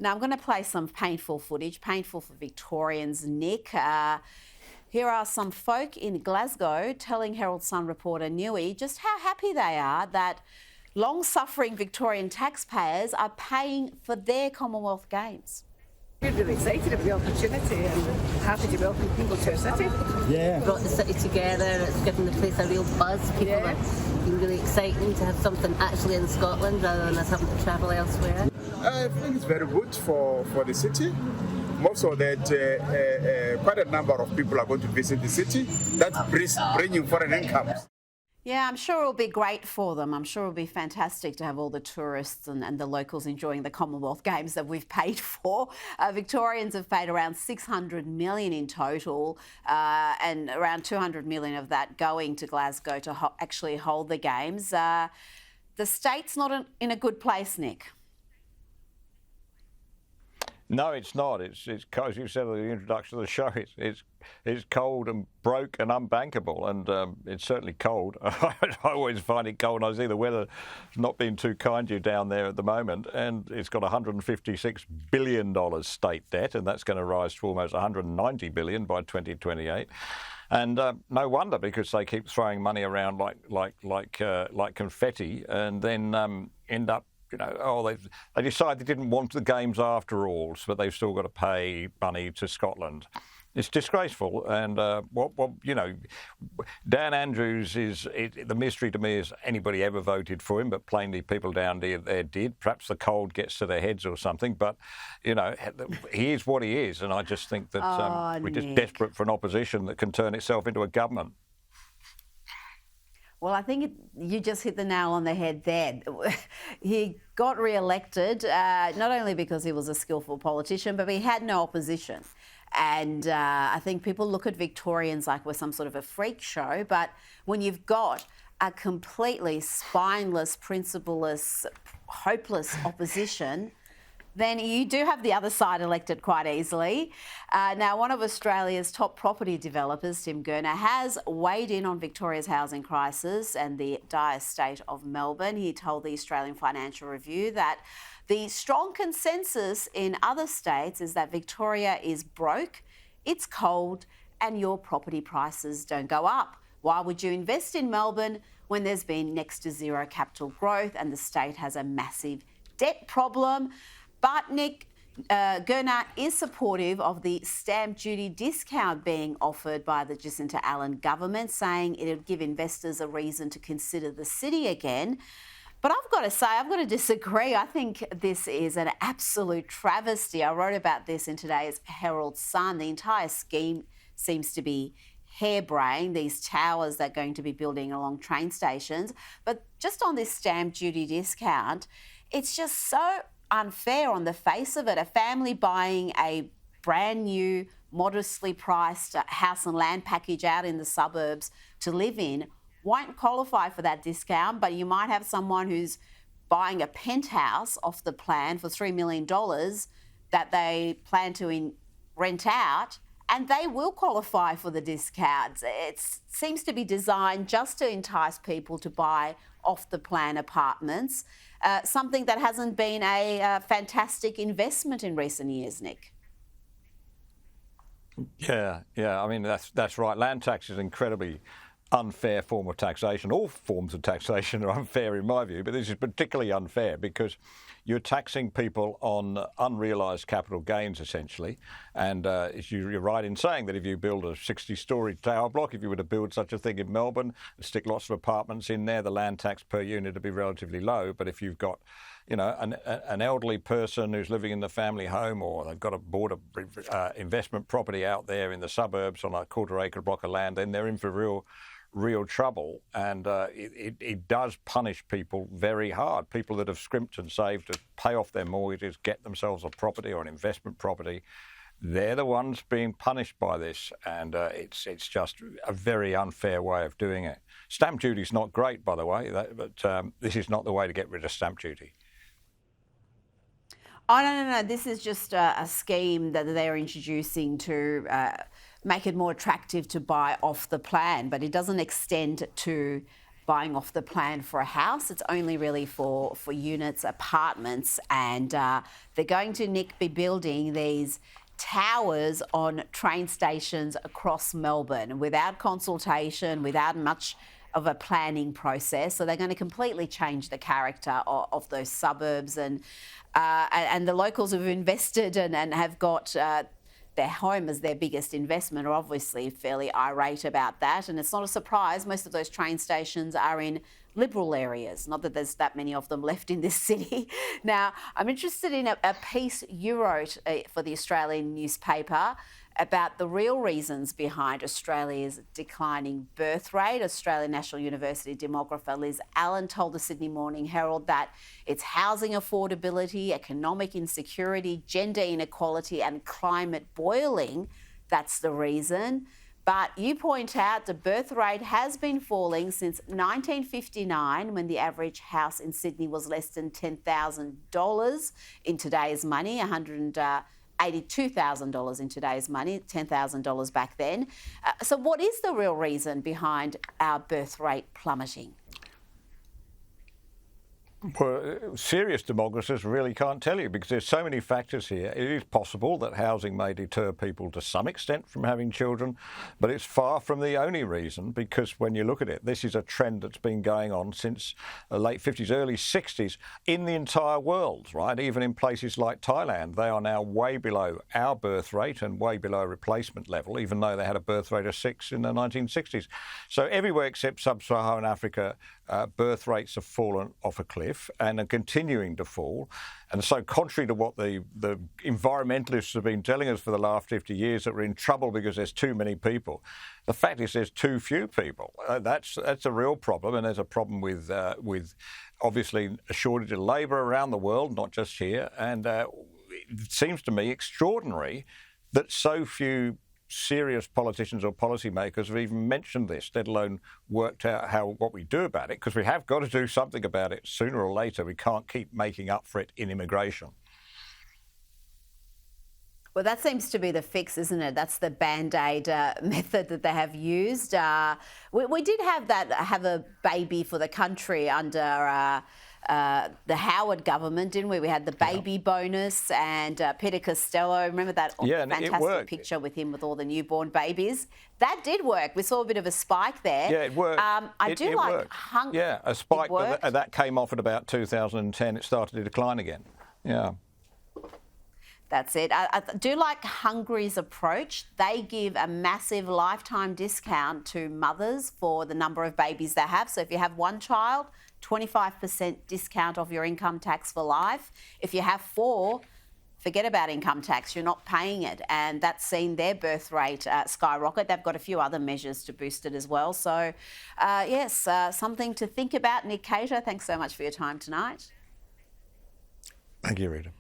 Now, I'm going to play some painful footage, painful for Victorians, Nick. Here are some folk in Glasgow telling Herald Sun reporter Newey just how happy they are that long-suffering Victorian taxpayers are paying for their Commonwealth Games. We're really excited about the opportunity and happy to welcome people to our city. Yeah. Brought the city together, it's given the place a real buzz. People are been really exciting to have something actually in Scotland rather than us having to travel elsewhere. I think it's very good for the city. Most of that, quite a number of people are going to visit the city. That's bringing foreign incomes. Yeah, I'm sure it'll be great for them. I'm sure it'll be fantastic to have all the tourists and the locals enjoying the Commonwealth Games that we've paid for. Victorians have paid around $600 million in total, and around $200 million of that going to Glasgow to actually hold the Games. The state's not in a good place, Nick. No, it's not. It's as you said at the introduction of the show. It's cold and broke and unbankable, and it's certainly cold. I always find it cold. I see the weather's not been too kind to you down there at the moment, and it's got $156 billion state debt, and that's going to rise to almost $190 billion by 2028. And no wonder, because they keep throwing money around like confetti, and then end up. They decide they didn't want the Games after all, but they've still got to pay money to Scotland. It's disgraceful, and Dan Andrews the mystery to me is anybody ever voted for him, but plainly people down there did. Perhaps the cold gets to their heads or something, but he is what he is, and I just think that we're just desperate for an opposition that can turn itself into a government. Well, I think you just hit the nail on the head there. He got re-elected, not only because he was a skillful politician, but he had no opposition. And I think people look at Victorians like we're some sort of a freak show, but when you've got a completely spineless, principleless, hopeless opposition, then you do have the other side elected quite easily. Now, one of Australia's top property developers, Tim Gurner, has weighed in on Victoria's housing crisis and the dire state of Melbourne. He told the Australian Financial Review that the strong consensus in other states is that Victoria is broke, it's cold, and your property prices don't go up. Why would you invest in Melbourne when there's been next to zero capital growth and the state has a massive debt problem? But Nick, Gurner is supportive of the stamp duty discount being offered by the Jacinta Allen government, saying it would give investors a reason to consider the city again. But I've got to say, I've got to disagree. I think this is an absolute travesty. I wrote about this in today's Herald Sun. The entire scheme seems to be harebrained, these towers they're going to be building along train stations. But just on this stamp duty discount, it's just so unfair on the face of it. A family buying a brand new, modestly priced house and land package out in the suburbs to live in won't qualify for that discount, but you might have someone who's buying a penthouse off the plan for $3 million that they plan to rent out, and they will qualify for the discounts. It seems to be designed just to entice people to buy off-the-plan apartments, something that hasn't been a fantastic investment in recent years, Nick. Yeah. I mean, that's right. Land tax is an incredibly unfair form of taxation. All forms of taxation are unfair in my view, but this is particularly unfair because you're taxing people on unrealised capital gains, essentially. And you're right in saying that if you build a 60-storey tower block, if you were to build such a thing in Melbourne, stick lots of apartments in there, the land tax per unit would be relatively low. But if you've got an elderly person who's living in the family home, or they've got bought a investment property out there in the suburbs on a quarter-acre block of land, then they're in for real trouble, and it does punish people very hard. People that have scrimped and saved to pay off their mortgages, get themselves a property or an investment property, they're the ones being punished by this, and it's just a very unfair way of doing it. Stamp duty's not great, by the way, but this is not the way to get rid of stamp duty. Oh, no. This is just a scheme that they're introducing to make it more attractive to buy off the plan, but it doesn't extend to buying off the plan for a house. It's only really for units, apartments, and they're going to, be building these towers on train stations across Melbourne without consultation, without much of a planning process. So they're going to completely change the character of those suburbs, and the locals who've invested and have got their home as their biggest investment are obviously fairly irate about that. And it's not a surprise, most of those train stations are in Liberal areas, not that there's that many of them left in this city. Now, I'm interested in a piece you wrote for the Australian newspaper about the real reasons behind Australia's declining birth rate. Australian National University demographer Liz Allen told the Sydney Morning Herald that it's housing affordability, economic insecurity, gender inequality and climate boiling. That's the reason. But you point out the birth rate has been falling since 1959, when the average house in Sydney was less than $10,000 in today's money, $182,000 in today's money, $10,000 back then. So what is the real reason behind our birth rate plummeting? Well, serious demographers really can't tell you, because there's so many factors here. It is possible that housing may deter people to some extent from having children, but it's far from the only reason, because when you look at it, this is a trend that's been going on since the late 50s, early 60s in the entire world, right? Even in places like Thailand, they are now way below our birth rate and way below replacement level, even though they had a birth rate of 6 in the 1960s. So everywhere except sub-Saharan Africa, birth rates have fallen off a cliff and are continuing to fall. And so contrary to what the environmentalists have been telling us for the last 50 years, that we're in trouble because there's too many people, the fact is there's too few people. That's a real problem, and there's a problem with obviously a shortage of labour around the world, not just here. And it seems to me extraordinary that so few serious politicians or policymakers have even mentioned this, let alone worked out what we do about it, because we have got to do something about it sooner or later. We can't keep making up for it in immigration. Well, that seems to be the fix, isn't it? That's the Band-Aid method that they have used. We did have a baby for the country under the Howard government, didn't we? We had the baby bonus, and Peter Costello, remember that fantastic picture with him with all the newborn babies? That did work. We saw a bit of a spike there. Yeah, it worked. It like yeah, a spike, but that came off at about 2010. It started to decline again. Yeah. That's it. I do like Hungary's approach. They give a massive lifetime discount to mothers for the number of babies they have. So if you have one child, 25% discount off your income tax for life. If you have 4, forget about income tax. You're not paying it. And that's seen their birth rate skyrocket. They've got a few other measures to boost it as well. So, yes, something to think about. Nick Cater, thanks so much for your time tonight. Thank you, Rita.